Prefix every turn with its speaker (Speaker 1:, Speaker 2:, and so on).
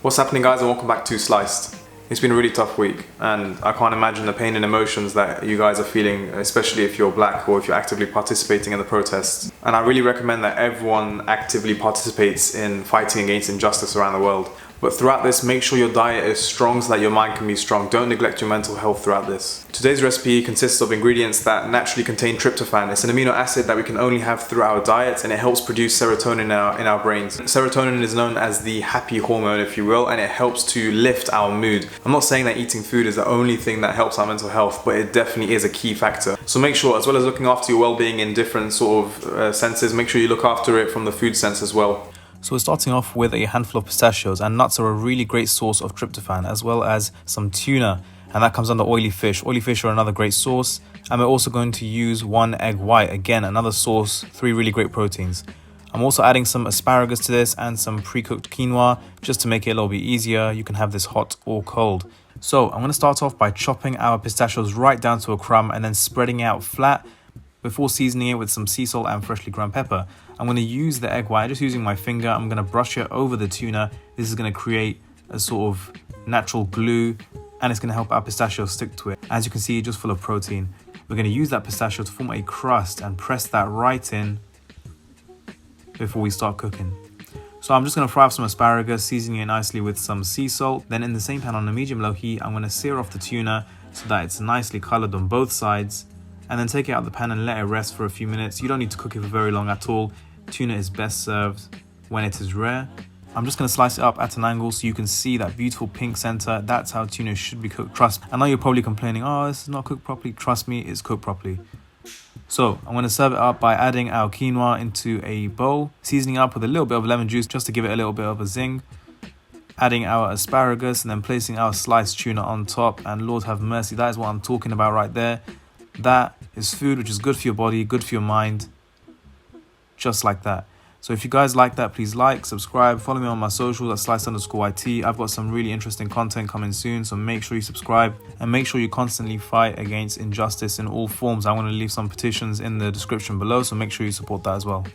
Speaker 1: What's happening, guys, and welcome back to Sliced. It's been a really tough week, and I can't imagine the pain and emotions that you guys are feeling, especially if you're black or if you're actively participating in the protests. And I really recommend that everyone actively participates in fighting against injustice around the world. But throughout this, make sure your diet is strong so that your mind can be strong. Don't neglect your mental health throughout this. Today's recipe consists of ingredients that naturally contain tryptophan. It's an amino acid that we can only have through our diet, and it helps produce serotonin in our brains. Serotonin is known as the happy hormone, if you will, and it helps to lift our mood. I'm not saying that eating food is the only thing that helps our mental health, but it definitely is a key factor. So make sure, as well as looking after your well-being in different sort of senses, make sure you look after it from the food sense as well.
Speaker 2: So we're starting off with a handful of pistachios, and nuts are a really great source of tryptophan, as well as some tuna, and that comes under oily fish. Oily fish are another great source, and we're also going to use 1 egg white, again another source, 3 really great proteins. I'm also adding some asparagus to this and some pre-cooked quinoa just to make it a little bit easier. You can have this hot or cold. So I'm going to start off by chopping our pistachios right down to a crumb and then spreading it out flat before seasoning it with some sea salt and freshly ground pepper. I'm going to use the egg white, just using my finger. I'm going to brush it over the tuna. This is going to create a sort of natural glue, and it's going to help our pistachio stick to it. As you can see, just full of protein. We're going to use that pistachio to form a crust and press that right in before we start cooking. So I'm just going to fry off some asparagus, seasoning it nicely with some sea salt. Then in the same pan on a medium-low heat, I'm going to sear off the tuna so that it's nicely colored on both sides. And then take it out of the pan and let it rest for a few minutes. You don't need to cook it for very long at all. Tuna is best served when it is rare. I'm just going to slice it up at an angle so you can see that beautiful pink center. That's how tuna should be cooked. Trust me. I know you're probably complaining, oh, this is not cooked properly. Trust me, it's cooked properly. So I'm going to serve it up by adding our quinoa into a bowl, seasoning up with a little bit of lemon juice just to give it a little bit of a zing. Adding our asparagus and then placing our sliced tuna on top. And Lord have mercy, that is what I'm talking about right there. That is food which is good for your body, good for your mind, just like that. So if you guys like that, please like, subscribe, follow me on my socials at slice_YT. I've got some really interesting content coming soon, so make sure you subscribe and make sure you constantly fight against injustice in all forms. I'm going to leave some petitions in the description below, so make sure you support that as well.